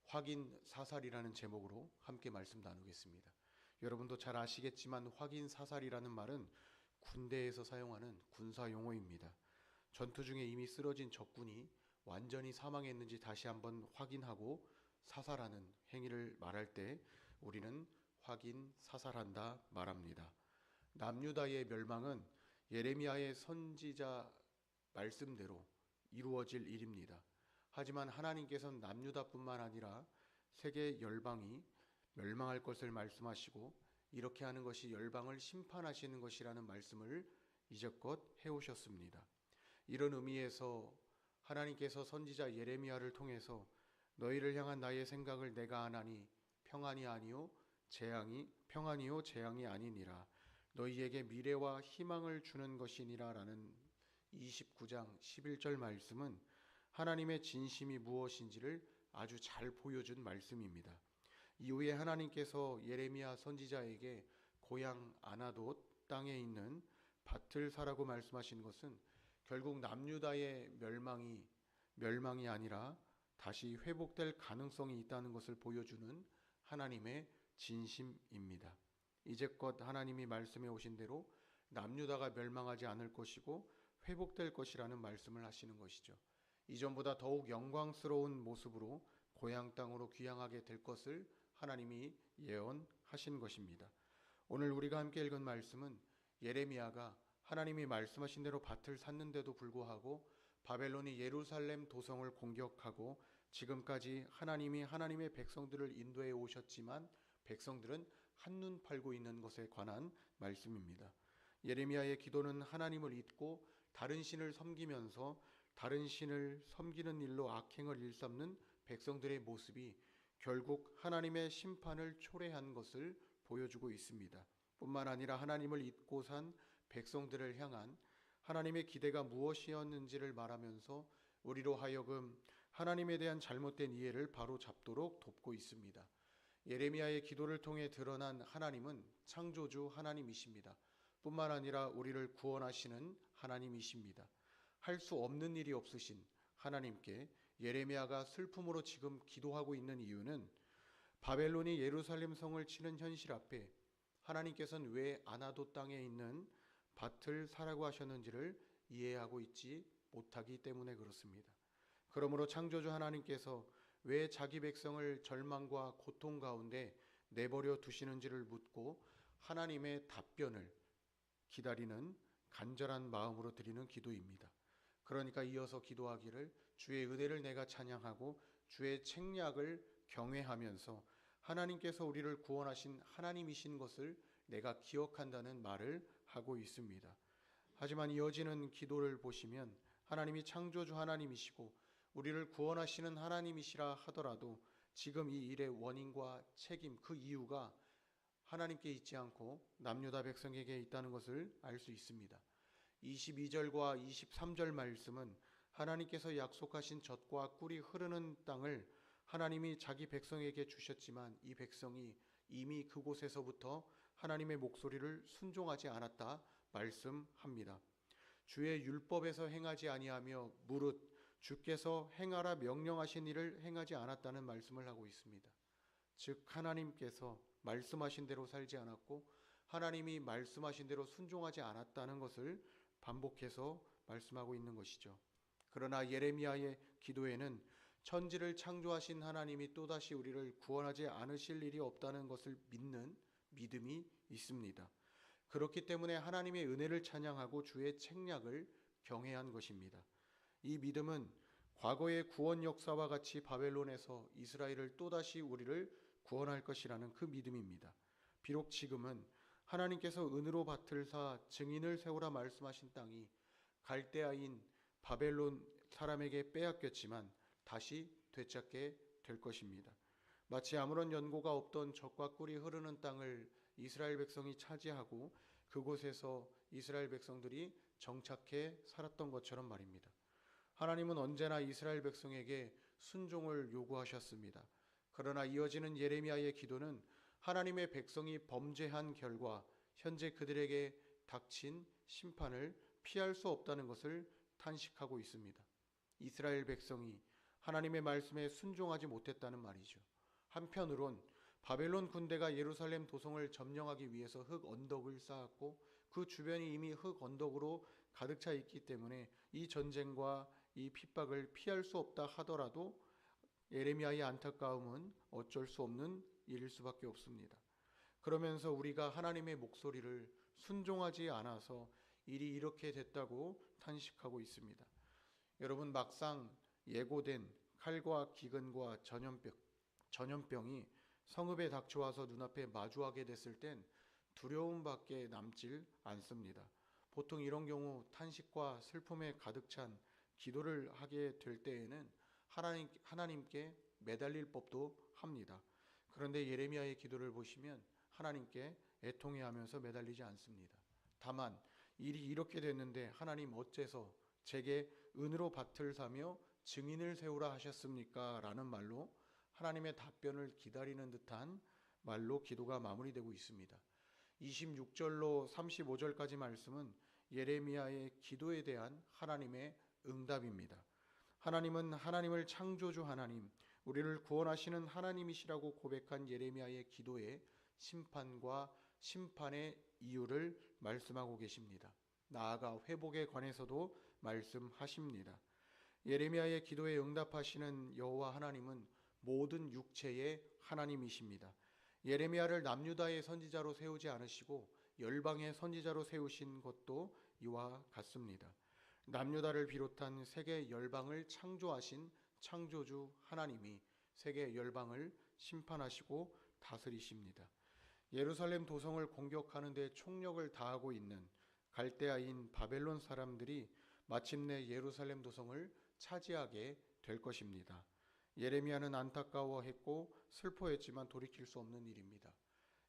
확인 사살이라는 제목으로 함께 말씀 나누겠습니다. 여러분도 잘 아시겠지만 확인 사살이라는 말은 군대에서 사용하는 군사 용어입니다. 전투 중에 이미 쓰러진 적군이 완전히 사망했는지 다시 한번 확인하고 사살하는 행위를 말할 때 우리는 확인 사살한다 말합니다. 남유다의 멸망은 예레미야의 선지자 말씀대로 이루어질 일입니다. 하지만 하나님께서는 남유다뿐만 아니라 세계 열방이 멸망할 것을 말씀하시고 이렇게 하는 것이 열방을 심판하시는 것이라는 말씀을 이제껏 해오셨습니다. 이런 의미에서 하나님께서 선지자 예레미야를 통해서 너희를 향한 나의 생각을 내가 아나니 평안이요 재앙이 아니니라 너희에게 미래와 희망을 주는 것이니라 라는 29장 11절 말씀은 하나님의 진심이 무엇인지를 아주 잘 보여준 말씀입니다. 이후에 하나님께서 예레미야 선지자에게 고향 아나돗 땅에 있는 밭을 사라고 말씀하신 것은 결국 남유다의 멸망이 아니라 다시 회복될 가능성이 있다는 것을 보여주는 하나님의 진심입니다. 이제껏 하나님이 말씀해 오신 대로 남유다가 멸망하지 않을 것이고 회복될 것이라는 말씀을 하시는 것이죠. 이전보다 더욱 영광스러운 모습으로 고향 땅으로 귀향하게 될 것을 하나님이 예언하신 것입니다. 오늘 우리가 함께 읽은 말씀은 예레미야가 하나님이 말씀하신 대로 밭을 샀는데도 불구하고 바벨론이 예루살렘 도성을 공격하고 지금까지 하나님이 하나님의 백성들을 인도해 오셨지만 백성들은 한눈 팔고 있는 것에 관한 말씀입니다. 예레미야의 기도는 하나님을 잊고 다른 신을 섬기면서 다른 신을 섬기는 일로 악행을 일삼는 백성들의 모습이 결국 하나님의 심판을 초래한 것을 보여주고 있습니다. 뿐만 아니라 하나님을 잊고 산 백성들을 향한 하나님의 기대가 무엇이었는지를 말하면서 우리로 하여금 하나님에 대한 잘못된 이해를 바로 잡도록 돕고 있습니다. 예레미야의 기도를 통해 드러난 하나님은 창조주 하나님이십니다. 뿐만 아니라 우리를 구원하시는 하나님이십니다. 할 수 없는 일이 없으신 하나님께 예레미야가 슬픔으로 지금 기도하고 있는 이유는 바벨론이 예루살렘 성을 치는 현실 앞에 하나님께서는 왜 아나돗 땅에 있는 밭을 사라고 하셨는지를 이해하고 있지 못하기 때문에 그렇습니다. 그러므로 창조주 하나님께서 왜 자기 백성을 절망과 고통 가운데 내버려 두시는지를 묻고 하나님의 답변을 기다리는 간절한 마음으로 드리는 기도입니다. 그러니까 이어서 기도하기를 주의 은혜를 내가 찬양하고 주의 책략을 경외하면서 하나님께서 우리를 구원하신 하나님이신 것을 내가 기억한다는 말을 하고 있습니다. 하지만 이어지는 기도를 보시면 하나님이 창조주 하나님이시고 우리를 구원하시는 하나님이시라 하더라도 지금 이 일의 원인과 책임, 그 이유가 하나님께 있지 않고 남유다 백성에게 있다는 것을 알 수 있습니다. 22절과 23절 말씀은 하나님께서 약속하신 젖과 꿀이 흐르는 땅을 하나님이 자기 백성에게 주셨지만 이 백성이 이미 그곳에서부터 하나님의 목소리를 순종하지 않았다 말씀합니다. 주의 율법에서 행하지 아니하며 무릇 주께서 행하라 명령하신 일을 행하지 않았다는 말씀을 하고 있습니다. 즉 하나님께서 말씀하신 대로 살지 않았고 하나님이 말씀하신 대로 순종하지 않았다는 것을 반복해서 말씀하고 있는 것이죠. 그러나 예레미야의 기도에는 천지를 창조하신 하나님이 또다시 우리를 구원하지 않으실 일이 없다는 것을 믿는 믿음이 있습니다. 그렇기 때문에 하나님의 은혜를 찬양하고 주의 책략을 경외한 것입니다. 이 믿음은 과거의 구원 역사와 같이 바벨론에서 이스라엘을 또다시 우리를 구원할 것이라는 그 믿음입니다. 비록 지금은 하나님께서 은으로 밭을 사 증인을 세우라 말씀하신 땅이 갈대아인 바벨론 사람에게 빼앗겼지만 다시 되찾게 될 것입니다. 마치 아무런 연고가 없던 젖과 꿀이 흐르는 땅을 이스라엘 백성이 차지하고 그곳에서 이스라엘 백성들이 정착해 살았던 것처럼 말입니다. 하나님은 언제나 이스라엘 백성에게 순종을 요구하셨습니다. 그러나 이어지는 예레미야의 기도는 하나님의 백성이 범죄한 결과 현재 그들에게 닥친 심판을 피할 수 없다는 것을 탄식하고 있습니다. 이스라엘 백성이 하나님의 말씀에 순종하지 못했다는 말이죠. 한편으론 바벨론 군대가 예루살렘 도성을 점령하기 위해서 흙 언덕을 쌓았고 그 주변이 이미 흙 언덕으로 가득 차 있기 때문에 이 전쟁과 이 핍박을 피할 수 없다 하더라도 예레미야의 안타까움은 어쩔 수 없는 일일 수밖에 없습니다. 그러면서 우리가 하나님의 목소리를 순종하지 않아서 일이 이렇게 됐다고 탄식하고 있습니다. 여러분, 막상 예고된 칼과 기근과 전염병이 성읍에 닥쳐와서 눈앞에 마주하게 됐을 땐 두려움밖에 남질 않습니다. 보통 이런 경우 탄식과 슬픔에 가득 찬 기도를 하게 될 때에는 하나님께 매달릴 법도 합니다. 그런데 예레미야의 기도를 보시면 하나님께 애통해하면서 매달리지 않습니다. 다만 일이 이렇게 됐는데 하나님 어째서 제게 은으로 밭을 사며 증인을 세우라 하셨습니까? 라는 말로 하나님의 답변을 기다리는 듯한 말로 기도가 마무리되고 있습니다. 26절로 35절까지 말씀은 예레미야의 기도에 대한 하나님의 응답입니다. 하나님은 하나님을 창조주 하나님, 우리를 구원하시는 하나님이시라고 고백한 예레미야의 기도에 심판과 심판의 이유를 말씀하고 계십니다. 나아가 회복에 관해서도 말씀하십니다. 예레미야의 기도에 응답하시는 여호와 하나님은 모든 육체의 하나님이십니다. 예레미야를 남유다의 선지자로 세우지 않으시고 열방의 선지자로 세우신 것도 이와 같습니다. 남유다를 비롯한 세계 열방을 창조하신 창조주 하나님이 세계 열방을 심판하시고 다스리십니다. 예루살렘 도성을 공격하는 데 총력을 다하고 있는 갈대아인 바벨론 사람들이 마침내 예루살렘 도성을 차지하게 될 것입니다. 예레미야는 안타까워했고 슬퍼했지만 돌이킬 수 없는 일입니다.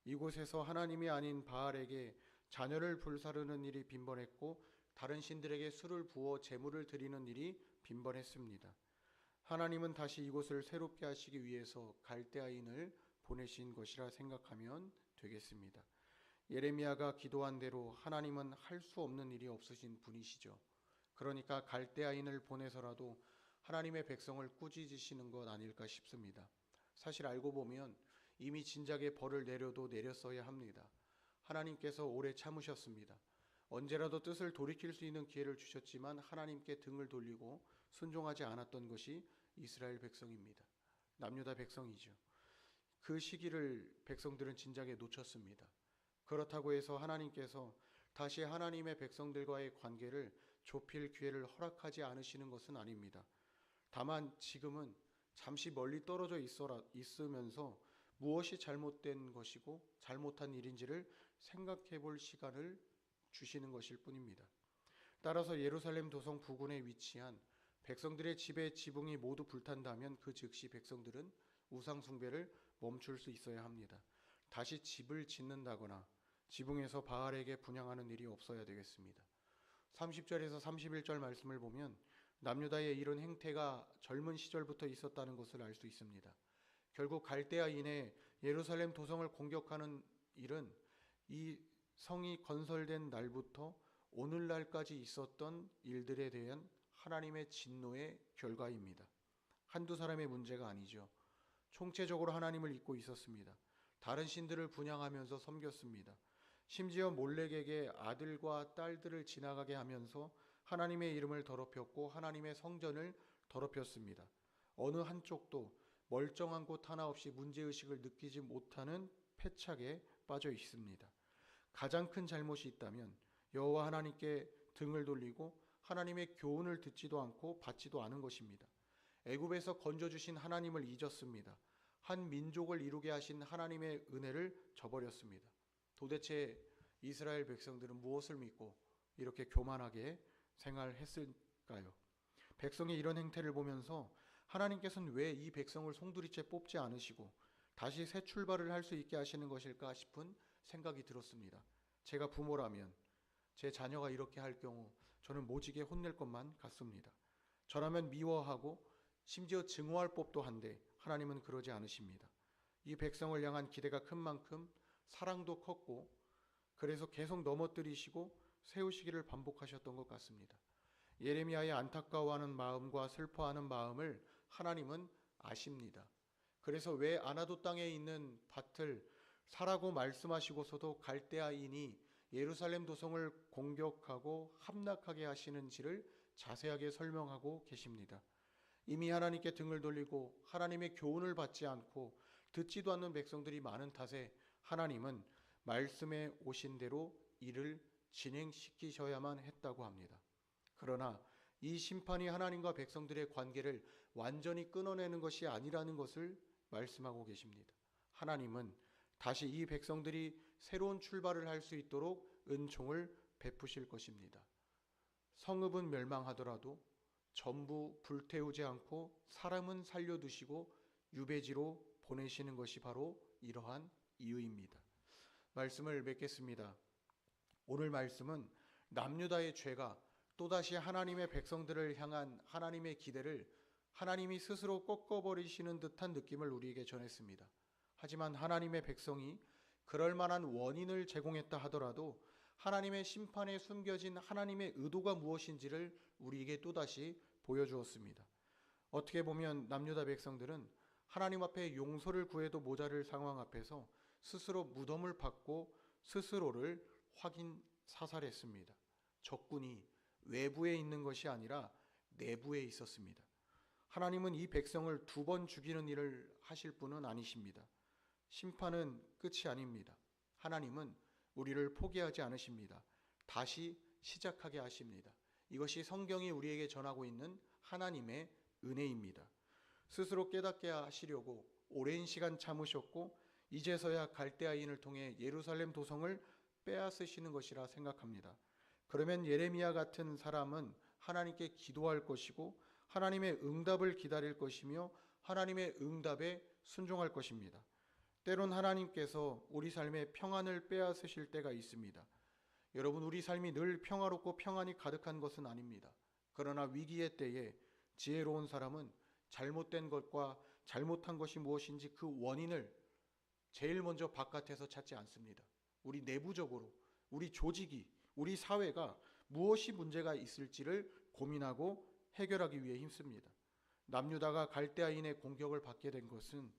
이곳에서 하나님이 아닌 바알에게 자녀를 불사르는 일이 빈번했고 다른 신들에게 술을 부어 제물을 드리는 일이 빈번했습니다. 하나님은 다시 이곳을 새롭게 하시기 위해서 갈대아인을 보내신 것이라 생각하면 되겠습니다. 예레미야가 기도한 대로 하나님은 할 수 없는 일이 없으신 분이시죠. 그러니까 갈대아인을 보내서라도 하나님의 백성을 꾸짖으시는 것 아닐까 싶습니다. 사실 알고 보면 이미 진작에 벌을 내려도 내렸어야 합니다. 하나님께서 오래 참으셨습니다. 언제라도 뜻을 돌이킬 수 있는 기회를 주셨지만 하나님께 등을 돌리고 순종하지 않았던 것이 이스라엘 백성입니다. 남유다 백성이죠. 그 시기를 백성들은 진작에 놓쳤습니다. 그렇다고 해서 하나님께서 다시 하나님의 백성들과의 관계를 좁힐 기회를 허락하지 않으시는 것은 아닙니다. 다만 지금은 잠시 멀리 떨어져 있으면서 무엇이 잘못된 것이고 잘못한 일인지를 생각해 볼 시간을 주시는 것일 뿐입니다. 따라서 예루살렘 도성 부근에 위치한 백성들의 집의 지붕이 모두 불탄다면 그 즉시 백성들은 우상 숭배를 멈출 수 있어야 합니다. 다시 집을 짓는다거나 지붕에서 바알에게 분향하는 일이 없어야 되겠습니다. 30절에서 31절 말씀을 보면 남유다의 이런 행태가 젊은 시절부터 있었다는 것을 알 수 있습니다. 결국 갈대아인의 예루살렘 도성을 공격하는 일은 이 성이 건설된 날부터 오늘날까지 있었던 일들에 대한 하나님의 진노의 결과입니다. 한두 사람의 문제가 아니죠. 총체적으로 하나님을 잊고 있었습니다. 다른 신들을 분향하면서 섬겼습니다. 심지어 몰렉에게 아들과 딸들을 지나가게 하면서 하나님의 이름을 더럽혔고 하나님의 성전을 더럽혔습니다. 어느 한쪽도 멀쩡한 곳 하나 없이 문제의식을 느끼지 못하는 패착에 빠져 있습니다. 가장 큰 잘못이 있다면 여호와 하나님께 등을 돌리고 하나님의 교훈을 듣지도 않고 받지도 않은 것입니다. 애굽에서 건져주신 하나님을 잊었습니다. 한 민족을 이루게 하신 하나님의 은혜를 저버렸습니다. 도대체 이스라엘 백성들은 무엇을 믿고 이렇게 교만하게 생활했을까요? 백성의 이런 행태를 보면서 하나님께서는 왜 이 백성을 송두리째 뽑지 않으시고 다시 새 출발을 할 수 있게 하시는 것일까 싶은 생각이 들었습니다. 제가 부모라면 제 자녀가 이렇게 할 경우 저는 모지게 혼낼 것만 같습니다. 저라면 미워하고 심지어 증오할 법도 한데 하나님은 그러지 않으십니다. 이 백성을 향한 기대가 큰 만큼 사랑도 컸고 그래서 계속 넘어뜨리시고 세우시기를 반복하셨던 것 같습니다. 예레미야의 안타까워하는 마음과 슬퍼하는 마음을 하나님은 아십니다. 그래서 왜 아나도 땅에 있는 밭을 사라고 말씀하시고서도 갈대아인이 예루살렘 도성을 공격하고 함락하게 하시는지를 자세하게 설명하고 계십니다. 이미 하나님께 등을 돌리고 하나님의 교훈을 받지 않고 듣지도 않는 백성들이 많은 탓에 하나님은 말씀에 오신 대로 일을 진행시키셔야만 했다고 합니다. 그러나 이 심판이 하나님과 백성들의 관계를 완전히 끊어내는 것이 아니라는 것을 말씀하고 계십니다. 하나님은 다시 이 백성들이 새로운 출발을 할 수 있도록 은총을 베푸실 것입니다. 성읍은 멸망하더라도 전부 불태우지 않고 사람은 살려두시고 유배지로 보내시는 것이 바로 이러한 이유입니다. 말씀을 맺겠습니다. 오늘 말씀은 남유다의 죄가 또다시 하나님의 백성들을 향한 하나님의 기대를 하나님이 스스로 꺾어버리시는 듯한 느낌을 우리에게 전했습니다. 하지만 하나님의 백성이 그럴 만한 원인을 제공했다 하더라도 하나님의 심판에 숨겨진 하나님의 의도가 무엇인지를 우리에게 또다시 보여주었습니다. 어떻게 보면 남유다 백성들은 하나님 앞에 용서를 구해도 모자랄 상황 앞에서 스스로 무덤을 팠고 스스로를 확인 사살했습니다. 적군이 외부에 있는 것이 아니라 내부에 있었습니다. 하나님은 이 백성을 2번 죽이는 일을 하실 분은 아니십니다. 심판은 끝이 아닙니다. 하나님은 우리를 포기하지 않으십니다. 다시 시작하게 하십니다. 이것이 성경이 우리에게 전하고 있는 하나님의 은혜입니다. 스스로 깨닫게 하시려고 오랜 시간 참으셨고 이제서야 갈대아인을 통해 예루살렘 도성을 빼앗으시는 것이라 생각합니다. 그러면 예레미야 같은 사람은 하나님께 기도할 것이고 하나님의 응답을 기다릴 것이며 하나님의 응답에 순종할 것입니다. 때론 하나님께서 우리 삶의 평안을 빼앗으실 때가 있습니다. 여러분, 우리 삶이 늘 평화롭고 평안이 가득한 것은 아닙니다. 그러나 위기의 때에 지혜로운 사람은 잘못된 것과 잘못한 것이 무엇인지 그 원인을 제일 먼저 바깥에서 찾지 않습니다. 우리 내부적으로, 우리 조직이, 우리 사회가 무엇이 문제가 있을지를 고민하고 해결하기 위해 힘씁니다. 남유다가 갈대아인의 공격을 받게 된 것은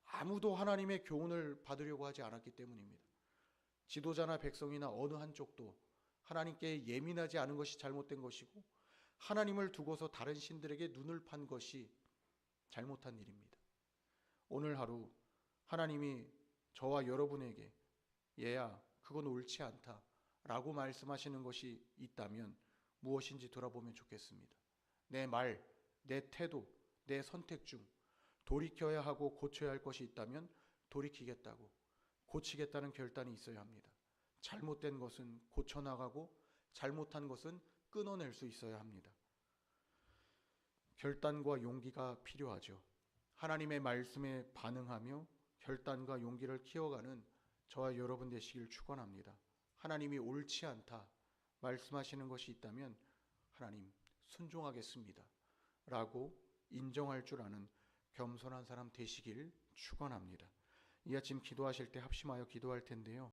아무도 하나님의 교훈을 받으려고 하지 않았기 때문입니다. 지도자나 백성이나 어느 한쪽도 하나님께 예민하지 않은 것이 잘못된 것이고 하나님을 두고서 다른 신들에게 눈을 판 것이 잘못한 일입니다. 오늘 하루 하나님이 저와 여러분에게 얘야 그건 옳지 않다 라고 말씀하시는 것이 있다면 무엇인지 돌아보면 좋겠습니다. 내 말, 내 태도, 내 선택 중 돌이켜야 하고 고쳐야 할 것이 있다면 돌이키겠다고, 고치겠다는 결단이 있어야 합니다. 잘못된 것은 고쳐나가고 잘못한 것은 끊어낼 수 있어야 합니다. 결단과 용기가 필요하죠. 하나님의 말씀에 반응하며 결단과 용기를 키워가는 저와 여러분 되시길 축원합니다. 하나님이 옳지 않다 말씀하시는 것이 있다면 하나님 순종하겠습니다 라고 인정할 줄 아는 겸손한 사람 되시길 축원합니다. 이 아침 기도하실 때 합심하여 기도할 텐데요.